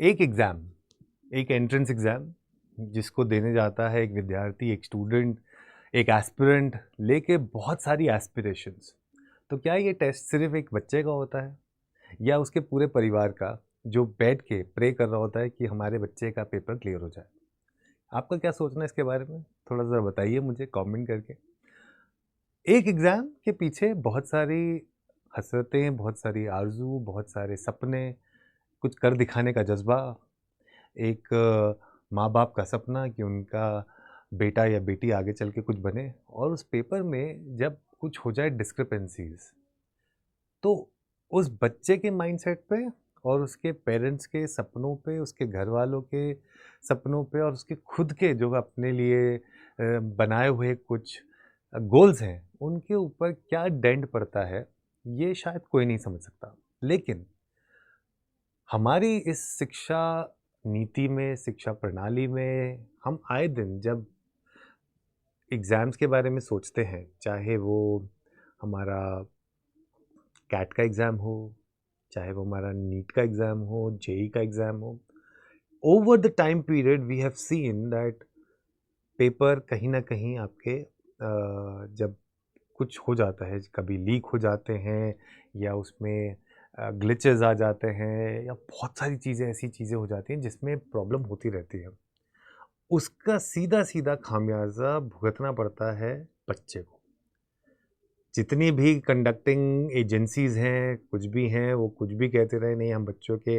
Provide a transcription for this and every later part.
एक एग्ज़ाम, एक entrance exam जिसको देने जाता है एक विद्यार्थी, एक स्टूडेंट, एक एस्पिरेंट लेके बहुत सारी एस्पिरेशंस। तो क्या ये टेस्ट सिर्फ़ एक बच्चे का होता है या उसके पूरे परिवार का, जो बैठ के प्रे कर रहा होता है कि हमारे बच्चे का पेपर क्लियर हो जाए? आपका क्या सोचना है इसके बारे में? थोड़ा ज़रा बताइए मुझे कमेंट करके। एक एग्ज़ाम के पीछे बहुत सारी हसरतें, बहुत सारी आरज़ू, बहुत सारे सपने, कुछ कर दिखाने का जज़्बा, एक माँ-बाप का सपना कि उनका बेटा या बेटी आगे चल के कुछ बने और उस पेपर में जब कुछ हो जाए डिस्क्रिपेंसीज़, तो उस बच्चे के माइंडसेट पे और उसके पेरेंट्स के सपनों पे, उसके घरवालों के सपनों पे और उसके खुद के जो अपने लिए बनाए हुए कुछ गोल्स हैं, उनके ऊपर क्या डेंट पड़ता है, ये शायद कोई नहीं समझ सकता। लेकिन हमारी इस शिक्षा नीति में, शिक्षा प्रणाली में हम आए दिन जब एग्ज़ाम्स के बारे में सोचते हैं, चाहे वो हमारा कैट का एग्ज़ाम हो, चाहे वो हमारा नीट का एग्ज़ाम हो, जेईई का एग्ज़ाम हो, over the time period we have seen that paper कहीं न कहीं आपके जब कुछ हो जाता है, कभी लीक हो जाते हैं या उसमें ग्लिचेस आ जाते हैं या बहुत सारी चीज़ें ऐसी चीज़ें हो जाती हैं जिसमें प्रॉब्लम होती रहती है। उसका सीधा-सीधा खामियाज़ा भुगतना पड़ता है बच्चे को। जितनी भी कंडक्टिंग एजेंसीज़ हैं, कुछ भी हैं, वो कुछ भी कहते रहे, नहीं हम बच्चों के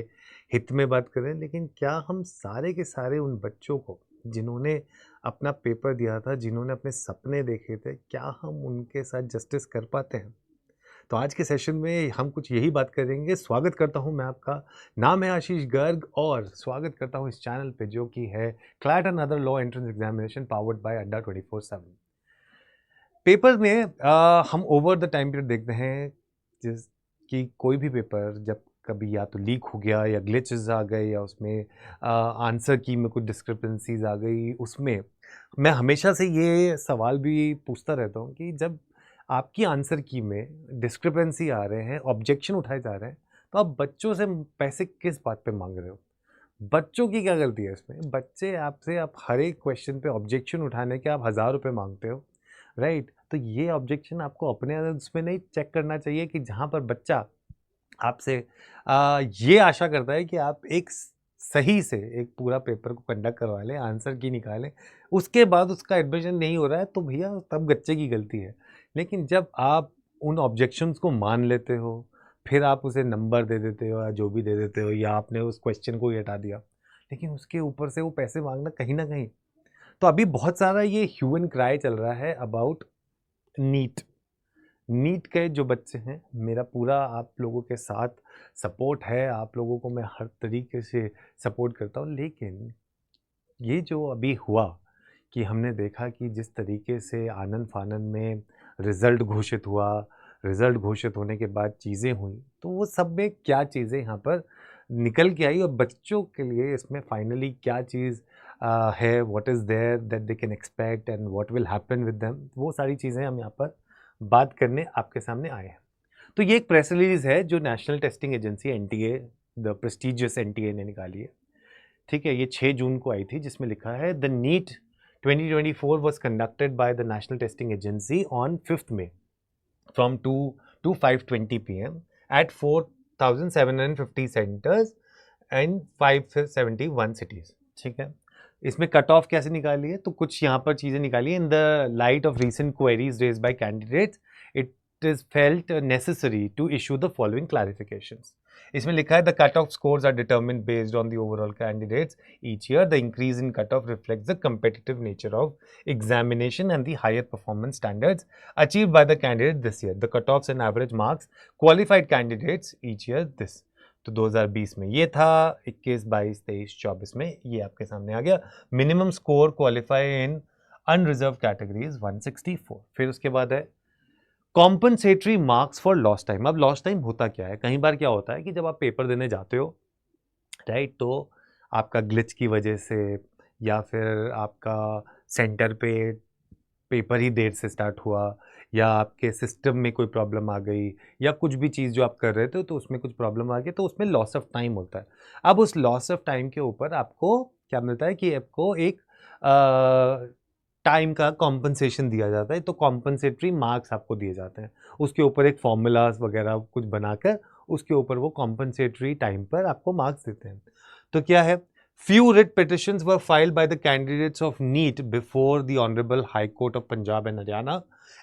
हित में बात कर रहे हैं, लेकिन क्या हम सारे के सारे उन बच्चों को, जिन्होंने अपना पेपर दिया था, जिन्होंने अपने सपने देखे थे, क्या हम उनके साथ जस्टिस कर पाते हैं? तो आज के सेशन में हम कुछ यही बात करेंगे। स्वागत करता हूँ मैं आपका, नाम है आशीष गर्ग और स्वागत करता हूँ इस चैनल पे जो कि है CLAT and other law entrance examination powered by अड्डा 24/7। पेपर में हम ओवर द टाइम पीरियड देखते हैं जिस कि कोई भी पेपर जब कभी या तो लीक हो गया या ग्लिचेस आ गए या उसमें आंसर की में कुछ डिस्क्रिपेंसीज आ गई, उसमें मैं हमेशा से ये सवाल भी पूछता रहता हूँ कि जब आपकी आंसर की में डिस्क्रिपेंसी आ रहे हैं, ऑब्जेक्शन उठाए जा रहे हैं, तो आप बच्चों से पैसे किस बात पे मांग रहे हो? बच्चों की क्या गलती है इसमें? बच्चे आपसे आप हर एक क्वेश्चन पे ऑब्जेक्शन उठाने के आप ₹1000 मांगते हो, राइट? तो ये ऑब्जेक्शन आपको अपने उसमें नहीं चेक करना चाहिए कि जहाँ पर बच्चा आपसे ये आशा करता है कि आप एक सही से एक पूरा पेपर को कंडक्ट करवा लें, आंसर की निकालें, उसके बाद उसका एडमिशन नहीं हो रहा है तो भैया तब बच्चे की गलती है। लेकिन जब आप उन ऑब्जेक्शंस को मान लेते हो, फिर आप उसे नंबर दे देते हो या जो भी दे देते हो या आपने उस क्वेश्चन को ही हटा दिया, लेकिन उसके ऊपर से वो पैसे माँगना कहीं न कहीं, तो अभी बहुत सारा ये ह्यू एंड क्राई चल रहा है अबाउट नीट। नीट के जो बच्चे हैं, मेरा पूरा आप लोगों के साथ सपोर्ट है, आप लोगों को मैं हर तरीके से सपोर्ट करता हूँ। लेकिन ये जो अभी हुआ कि हमने देखा कि जिस तरीके से आनन-फानन में रिज़ल्ट घोषित हुआ, रिज़ल्ट घोषित होने के बाद चीज़ें हुई, तो वो सब में क्या चीज़ें यहाँ पर निकल के आई और बच्चों के लिए इसमें फाइनली क्या चीज़ है, what is there that they can expect and what will happen with them, वो सारी चीज़ें हम यहाँ पर बात करने आपके सामने आए हैं। तो ये एक प्रेस रिलीज़ है जो national Testing agency NTA, the prestigious NTA ने निकाली है। ठीक है, ये 6 जून को आई थी जिसमें लिखा है the NEET 2024 was conducted by the National Testing Agency on 5th May from 2 to 5:20 PM at 4,750 centres and 571 cities. ठीक है, इसमें कट ऑफ कैसे निकाली है, तो कुछ यहाँ पर चीजें निकाली है। In the light of recent queries raised by candidates, it is felt necessary to issue the following clarifications. इसमें लिखा है the cut off scores are determined based on the overall candidates each year. The increase in cutoff reflects the competitive nature of examination and the higher performance standards achieved by the candidate this year. The cutoffs and average marks qualified candidates each year this. तो 2020 में ये था, 21, 22, 23, 24 में ये आपके सामने आ गया। Minimum score qualify in unreserve categories 164। फिर उसके बाद है compensatory marks for lost time. अब लॉस्ट टाइम होता क्या है, कई बार क्या होता है कि जब आप पेपर देने जाते हो, राइट, तो आपका ग्लिच की वजह से या फिर आपका सेंटर पे पेपर ही देर से स्टार्ट हुआ या आपके सिस्टम में कोई प्रॉब्लम आ गई, या कुछ भी चीज़ जो आप कर रहे थे तो उसमें कुछ प्रॉब्लम आ गई, तो उसमें लॉस ऑफ टाइम होता है। अब उस लॉस ऑफ टाइम के ऊपर आपको क्या मिलता है कि आपको एक टाइम का कॉम्पनसेशन दिया जाता है, तो कॉम्पनसेटरी मार्क्स आपको दिए जाते हैं। उसके ऊपर एक फॉर्मूलाज वगैरह कुछ बनाकर उसके ऊपर वो कॉम्पनसेटरी टाइम पर आपको मार्क्स देते हैं। तो क्या है, few writ petitions were filed by the candidates of NEET before the Honorable High Court of Punjab and Haryana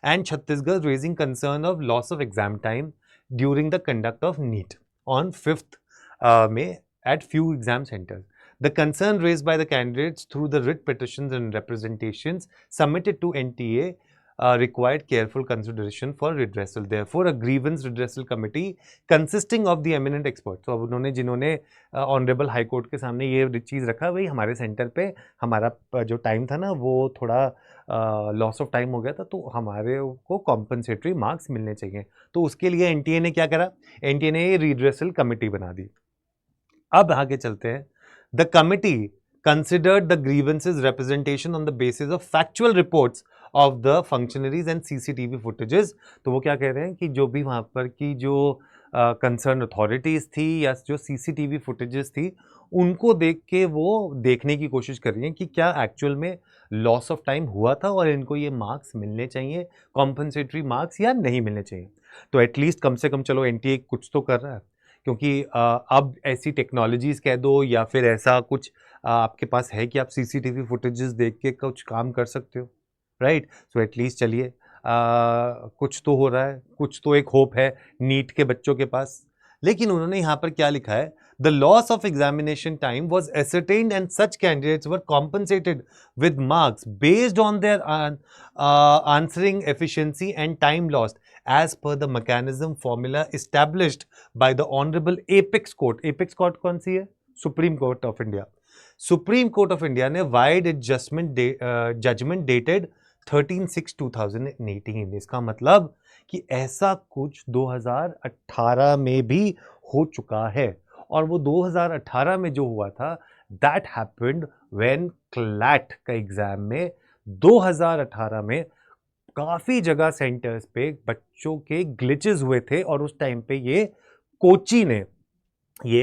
and Chhattisgarh, raising concern of loss of exam time during the conduct of NEET on 5th May at few exam centers. The concern raised by the candidates through the writ petitions and representations submitted to NTA required careful consideration for redressal. Therefore, a grievance redressal committee consisting of the eminent experts. तो अब उन्होंने जिन्होंने honourable high court के सामने ये चीज़ रखा, भाई हमारे सेंटर पे हमारा जो टाइम था ना वो थोड़ा लॉस ऑफ टाइम हो गया था, तो हमारे को कॉम्पनसेटरी मार्क्स मिलने चाहिए। तो उसके लिए एनटीए ने क्या करा, एनटीए ने ये रिड्रेसल कमेटी बना दी। अब आगे चलते हैं। The committee considered the grievances representation on the basis of factual reports of the functionaries and CCTV footages। तो वो क्या कह रहे हैं कि जो भी वहाँ पर की जो कंसर्न अथॉरिटीज़ थी या जो CCTV फुटेजेस थी, उनको देख के वो देखने की कोशिश कर रही हैं कि क्या एक्चुअल में लॉस ऑफ टाइम हुआ था और इनको ये मार्क्स मिलने चाहिए, कॉम्पनसेटरी मार्क्स, या नहीं मिलने चाहिए। तो एटलीस्ट कम से कम चलो एनटीए कुछ तो कर रहा है, क्योंकि अब ऐसी टेक्नोलॉजीज़ कह दो या फिर ऐसा कुछ आपके पास है कि आप सीसीटीवी फुटेजेस देख के कुछ काम कर सकते हो, राइट। सो एटलीस्ट चलिए कुछ तो हो रहा है, कुछ तो एक होप है नीट के बच्चों के पास। लेकिन उन्होंने यहाँ पर क्या लिखा है, the loss of examination time was ascertained and such candidates were compensated with marks based on their answering efficiency and time lost as per the mechanism formula established by the Honorable Apex Court। Apex Court कौन सी है? Supreme Court of India। Supreme Court of India ने wide judgement dated 13/6/2018। इसका मतलब कि ऐसा कुछ 2018 में भी हो चुका है, और वो 2018 में जो हुआ था दैट हैपेंड व्हेन क्लैट का एग्जाम में 2018 में काफी जगह सेंटर्स पे बच्चों के ग्लिचेस हुए थे, और उस टाइम पे ये कोची ने ये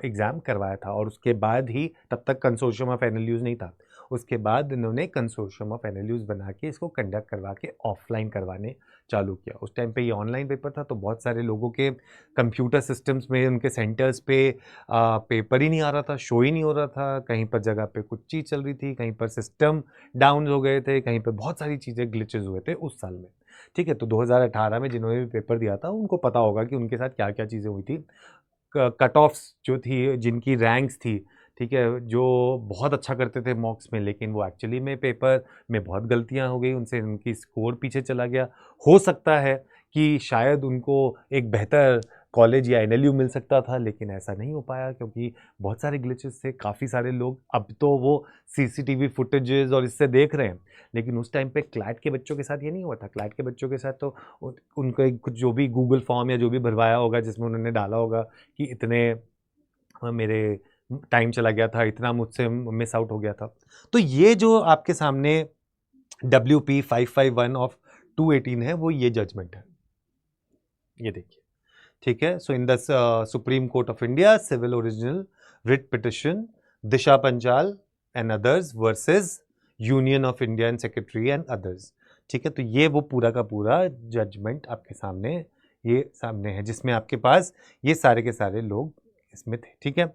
एग्जाम करवाया था। और उसके बाद ही, तब तक कंसोर्शियम ऑफ एनएलयूज नहीं था, उसके बाद इन्होंने कंसोर्शियम ऑफ एनएलयूज बना के इसको कंडक्ट करवा के ऑफलाइन करवाने चालू किया। उस टाइम पे ये ऑनलाइन पेपर था, तो बहुत सारे लोगों के कंप्यूटर सिस्टम्स में उनके सेंटर्स पे पेपर ही नहीं आ रहा था, शो ही नहीं हो रहा था, कहीं पर जगह पे कुछ चीज़ चल रही थी, कहीं पर सिस्टम डाउन हो गए थे, कहीं पर बहुत सारी चीज़ें ग्लिचेज हुए थे उस साल में। ठीक है, तो 2018 में जिन्होंने भी पेपर दिया था उनको पता होगा कि उनके साथ क्या क्या चीज़ें हुई थी। कट ऑफ्स जो थी, जिनकी रैंक्स थी, ठीक है, जो बहुत अच्छा करते थे मॉक्स में, लेकिन वो एक्चुअली में पेपर में बहुत गलतियां हो गई, उनसे उनकी स्कोर पीछे चला गया। हो सकता है कि शायद उनको एक बेहतर कॉलेज या एनएलयू मिल सकता था, लेकिन ऐसा नहीं हो पाया क्योंकि बहुत सारे ग्लिचेस थे। काफ़ी सारे लोग अब तो वो सीसीटीवी फुटेजेस और इससे देख रहे हैं, लेकिन उस टाइम पे क्लैट के बच्चों के साथ ये नहीं हुआ था। क्लैट के बच्चों के साथ तो उनको कुछ जो भी गूगल फॉर्म या जो भी भरवाया होगा, जिसमें उन्होंने डाला होगा कि इतने मेरे टाइम चला गया था, इतना मुझसे मिस आउट हो गया था। तो ये जो आपके सामने WP 551 ऑफ 218 है, वो ये जजमेंट है, ये देखिए। ठीक है, so in the supreme court of India civil original writ petition Disha Panchal and others versus union of India and secretary and others. ठीक है, तो ये वो पूरा का पूरा जजमेंट आपके सामने ये सामने है, जिसमें आपके पास ये सारे के सारे लोग इसमें थे। ठीक है,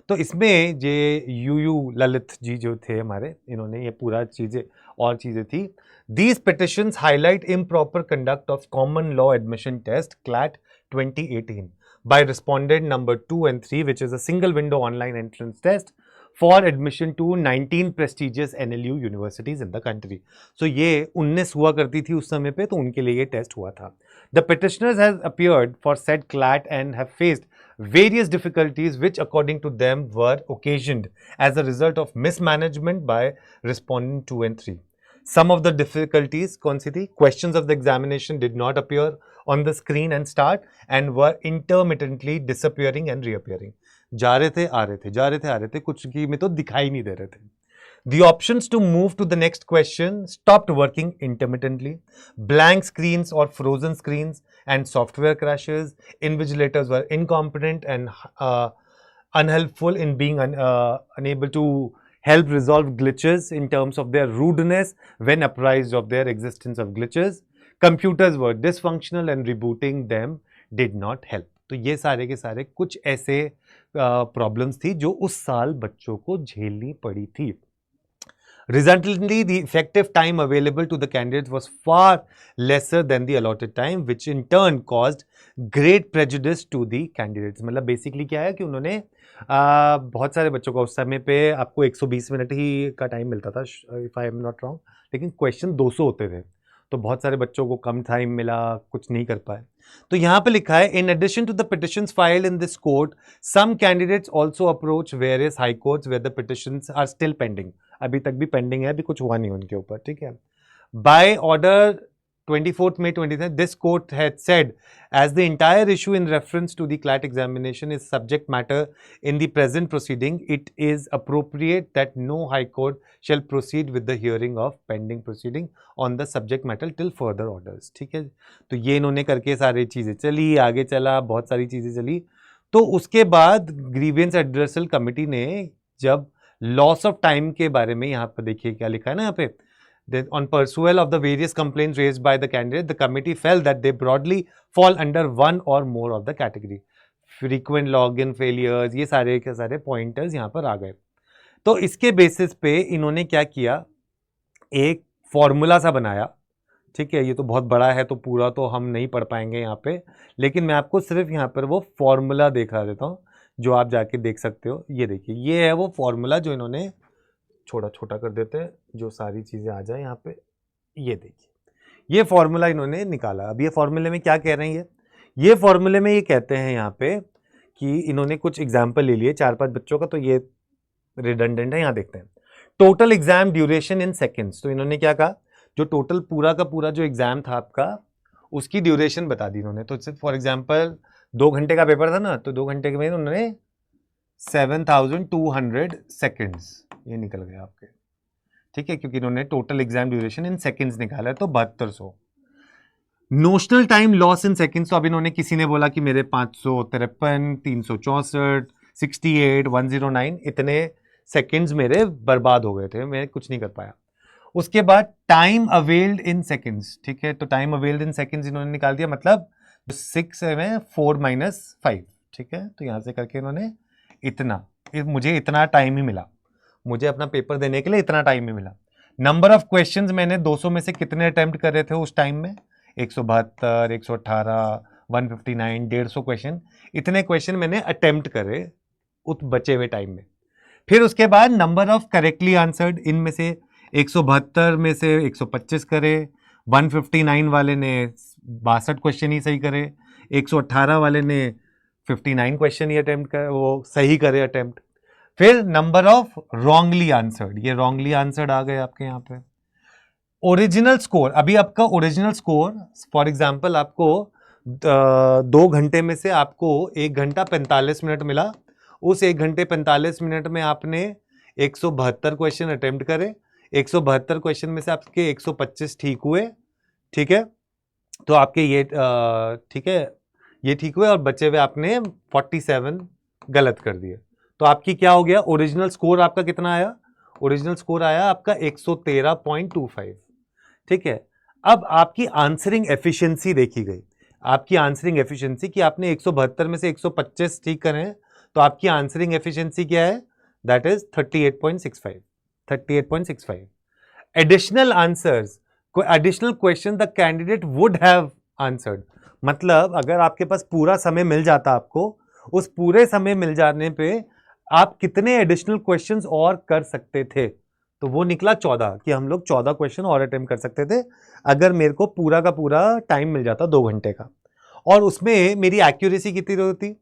तो इसमें ये यूयू ललित जी जो थे हमारे, इन्होंने ये पूरा चीज़ें और चीज़ें थी। These petitions highlight improper conduct of common law admission test CLAT 2018 by respondent number 2 and 3, which is a single window online entrance test for admission to 19 prestigious NLU universities in the country। So ये 19 हुआ करती थी उस समय पे, तो उनके लिए ये टेस्ट हुआ था। The petitioners has appeared for said CLAT and have faced various difficulties which according to them were occasioned as a result of mismanagement by respondent 2 and 3। Some of the difficulties कौन सी थी? Questions of the examination did not appear on the screen and start and were intermittently disappearing and reappearing। जा रहे थे आ रहे थे, जा रहे थे आ रहे थे, कुछ की में तो दिखाई नहीं दे रहे थे। The options to move to the next question stopped working intermittently. Blank screens or frozen screens and software crashes. Invigilators were incompetent and unhelpful in being unable to help resolve glitches in terms of their rudeness when apprised of their existence of glitches. Computers were dysfunctional and rebooting them did not help. तो ये सारे के सारे कुछ ऐसे problems थी जो उस साल बच्चों को झेलनी पड़ी थी. Resultantly, the effective time available to the candidates was far lesser than the allotted time, which in turn caused great prejudice to the candidates. मतलब बेसिकली क्या है कि उन्होंने बहुत सारे बच्चों को उस समय पे आपको 120 मिनट ही का टाइम मिलता था, if I am not wrong, लेकिन क्वेश्चन 200 होते थे, तो बहुत सारे बच्चों को कम टाइम मिला, कुछ नहीं कर पाए. तो यहाँ पे लिखा है, in addition to the petitions filed in this court, some candidates also approach various high courts where the petitions are still pending. अभी तक भी पेंडिंग है, अभी कुछ हुआ नहीं उनके ऊपर, ठीक है. By order 24th May 23, this court had said, as the entire issue in reference to the CLAT examination is subject matter in the present proceeding, it is appropriate that no High Court shall proceed with the hearing of pending proceeding on the subject matter till further orders. ठीक है, तो ये इन्होंने करके सारी चीज़ें चली, आगे चला, बहुत सारी चीज़ें चली. तो उसके बाद ग्रीवियंस एड्रेसल कमिटी ने जब लॉस ऑफ टाइम के बारे में, यहाँ पर देखिए क्या लिखा है ना, यहाँ पे, on pursuit of the various complaints raised by the candidate, the committee felt that they broadly fall under one or more of the category. Frequent login failures, ये सारे के सारे पॉइंटर्स यहाँ पर आ गए. तो इसके बेसिस पे इन्होंने क्या किया, एक फॉर्मूला सा बनाया. ठीक है, ये तो बहुत बड़ा है तो पूरा तो हम नहीं पढ़ पाएंगे यहाँ पे, लेकिन मैं आपको सिर्फ यहाँ पर वो फॉर्मूला दिखा देता हूँ जो आप जाके देख सकते हो. ये देखिए, ये है वो फॉर्मूला जो इन्होंने, छोटा छोटा कर देते हैं जो सारी चीज़ें आ जाए यहाँ पे. ये देखिए, ये फॉर्मूला इन्होंने निकाला. अब ये फॉर्मूले में क्या कह रहे हैं, ये फॉर्मूले में ये कहते हैं यहाँ पे कि इन्होंने कुछ एग्जाम्पल ले लिए 4-5 बच्चों का, तो ये रिडंडेंट है. यहाँ देखते हैं, total exam duration in seconds. तो इन्होंने क्या कहा, जो टोटल पूरा का पूरा जो एग्जाम था आपका, उसकी ड्यूरेशन बता दी इन्होंने. तो फॉर एग्जाम्पल 2 घंटे का पेपर था ना, तो 2 घंटे में उन्होंने 7200 सेकेंड्स ये निकल गया आपके. ठीक है, क्योंकि इन्होंने टोटल एग्जाम ड्यूरेशन इन सेकंड्स निकाला है, तो 7200. Notional time loss in seconds, तो अब इन्होंने, किसी ने बोला कि मेरे 553, 364, 68, 109 इतने सेकंड्स मेरे बर्बाद हो गए थे, मैं कुछ नहीं कर पाया. उसके बाद टाइम अवेल्ड इन सेकंड्स. ठीक है, तो टाइम अवेल्ड इन सेकंड्स इन्होंने निकाल दिया, मतलब 6 में 4 - 5. ठीक है, तो यहां से करके इन्होंने इतना, मुझे इतना टाइम ही मिला, मुझे अपना पेपर देने के लिए इतना टाइम ही मिला. नंबर ऑफ क्वेश्चंस मैंने 200 में से कितने अटेम्प्ट कर रहे थे उस टाइम में, 172, 118, 159, 150 क्वेश्चन, इतने क्वेश्चन मैंने अटेम्प्ट करे उस बचे हुए टाइम में. फिर उसके बाद नंबर ऑफ करेक्टली आंसर्ड, इनमें से 172 में से 125 करे, 159 वाले ने 62 क्वेश्चन ही सही करे, 118 वाले ने 59 क्वेश्चन ही अटेम्प्ट करे, वो सही करे अटेम्प्ट. फिर नंबर ऑफ रॉन्गली आंसर्ड, ये रॉन्गली आंसर्ड आ गए आपके यहाँ पे. ओरिजिनल स्कोर, अभी आपका ओरिजिनल स्कोर, फॉर एग्जांपल आपको 2 घंटे में से आपको 1 घंटा 45 मिनट मिला. उस 1 घंटे 45 मिनट में आपने 172 क्वेश्चन अटेम्प्ट करे, 172 क्वेश्चन में से आपके 125 ठीक हुए. ठीक है, तो आपके ये ठीक है, ये ठीक हुए, और बचे हुए आपने 47 गलत कर दिए. तो आपकी क्या हो गया, ओरिजिनल स्कोर आपका कितना आया, ओरिजिनल स्कोर आया आपका 113.25. ठीक है, अब आपकी आंसरिंग एफिशिएंसी देखी गई, आपकी आंसरिंग एफिशिएंसी कि आपने 172 में से 125 ठीक करें, तो आपकी आंसरिंग एफिशिएंसी क्या है, दैट इज 38.65. एडिशनल आंसर्स, कोई additional question the candidate would have answered, मतलब अगर आपके पास पूरा समय मिल जाता आपको, उस पूरे समय मिल जाने पे आप कितने एडिशनल क्वेश्चंस और कर सकते थे, तो वो निकला 14, कि हम लोग 14 क्वेश्चन और अटेम्प्ट कर सकते थे अगर मेरे को पूरा का पूरा टाइम मिल जाता 2 घंटे का. और उसमें मेरी एक्यूरेसी कितनी होती,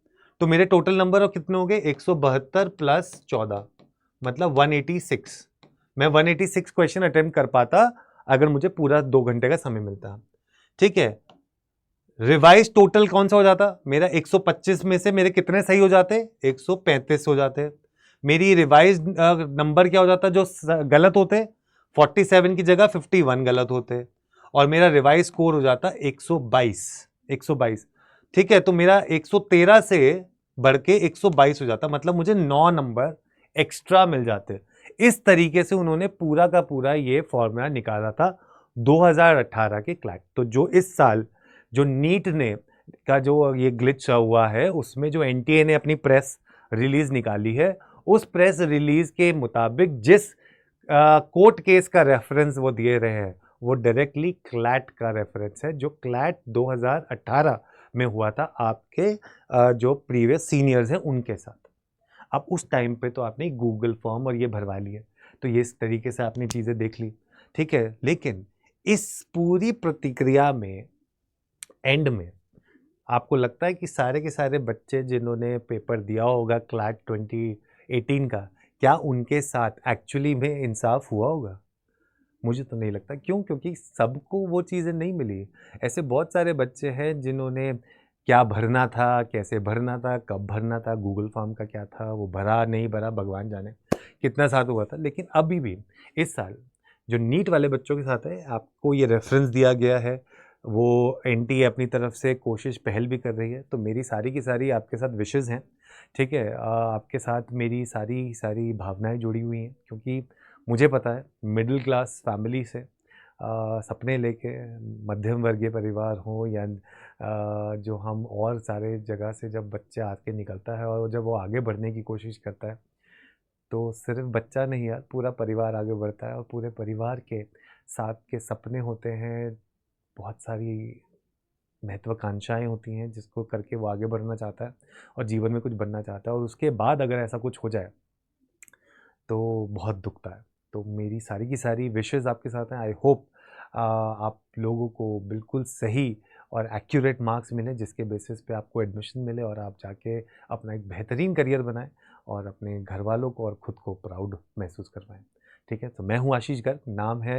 तो मेरे टोटल नंबर ऑफ कितने हो गए, 172 + 14 मतलब 186. मैं 186 क्वेश्चन अटेम्प्ट कर पाता अगर मुझे पूरा 2 घंटे का समय मिलता. ठीक है, रिवाइज टोटल कौन सा हो जाता मेरा, 125 में से मेरे कितने सही हो जाते, 135 हो जाते. मेरी रिवाइज नंबर क्या हो जाता, जो गलत होते 47 की जगह 51 गलत होते, और मेरा रिवाइज स्कोर हो जाता 122। ठीक है, तो मेरा 113 से बढ़ के 122 हो जाता, मतलब मुझे 9 नंबर एक्स्ट्रा मिल जाते। इस तरीके से उन्होंने पूरा का पूरा ये फॉर्मूला निकाला था 2018 के क्लैट। तो जो इस साल जो नीट ने का जो ये ग्लिच हुआ है, उसमें जो एनटीए ने अपनी प्रेस रिलीज निकाली है, उस प्रेस रिलीज के मुताबिक जिस कोर्ट केस का रेफरेंस वो दिए रहे हैं, वो डायरेक्टली क्लैट का रेफरेंस है, जो क्लैट 2018 में हुआ था आपके जो प्रीवियस सीनियर्स हैं उनके साथ। अब उस टाइम पे तो आपने गूगल फॉर्म और ये भरवा लिए, तो ये इस तरीके से आपने चीज़ें देख ली, ठीक है। लेकिन इस पूरी प्रतिक्रिया में एंड में आपको लगता है कि सारे के सारे बच्चे जिन्होंने पेपर दिया होगा क्लैट 2018 का, क्या उनके साथ एक्चुअली में इंसाफ हुआ होगा? मुझे तो नहीं लगता। क्यों? क्योंकि सबको वो चीज़ें नहीं मिली। ऐसे बहुत सारे बच्चे हैं जिन्होंने क्या भरना था, कैसे भरना था, कब भरना था, गूगल फॉर्म का क्या था, वो भरा नहीं भरा भगवान जाने कितना साथ हुआ था। लेकिन अभी भी इस साल जो नीट वाले बच्चों के साथ है, आपको ये रेफरेंस दिया गया है, वो एनटीए अपनी तरफ से कोशिश पहल भी कर रही है। तो मेरी सारी की सारी आपके साथ विशेज़ हैं, ठीक है। आपके साथ मेरी सारी सारी भावनाएं जुड़ी हुई हैं, क्योंकि मुझे पता है मिडिल क्लास फैमिली से सपने लेके मध्यम वर्गीय परिवार हो या जो हम और सारे जगह से जब बच्चे आके निकलता है और जब वो आगे बढ़ने की कोशिश करता है, तो सिर्फ बच्चा नहीं यार, पूरा परिवार आगे बढ़ता है, और पूरे परिवार के साथ के सपने होते हैं, बहुत सारी महत्वाकांक्षाएं होती हैं जिसको करके वो आगे बढ़ना चाहता है और जीवन में कुछ बनना चाहता है, और उसके बाद अगर ऐसा कुछ हो जाए तो बहुत दुखता है। तो मेरी सारी की सारी विशेज़ आपके साथ हैं। आई होप आप लोगों को बिल्कुल सही और एक्यूरेट मार्क्स मिलें, जिसके बेसिस पे आपको एडमिशन मिले और आप जाके अपना एक बेहतरीन करियर बनाएँ और अपने घरवालों को और खुद को प्राउड महसूस करवाएँ। ठीक है? तो मैं हूँ आशीष गर्ग, नाम है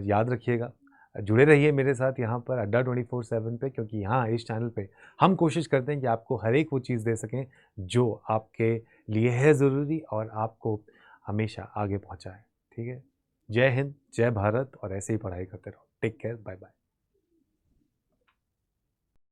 याद रखिएगा। जुड़े रहिए मेरे साथ यहाँ पर अड्डा 24/7 पे, क्योंकि यहाँ इस चैनल पे हम कोशिश करते हैं कि आपको हर एक वो चीज़ दे सकें जो आपके लिए है ज़रूरी और आपको हमेशा आगे पहुंचाए। ठीक है, जय हिंद, जय भारत, और ऐसे ही पढ़ाई करते रहो। Take care, bye bye.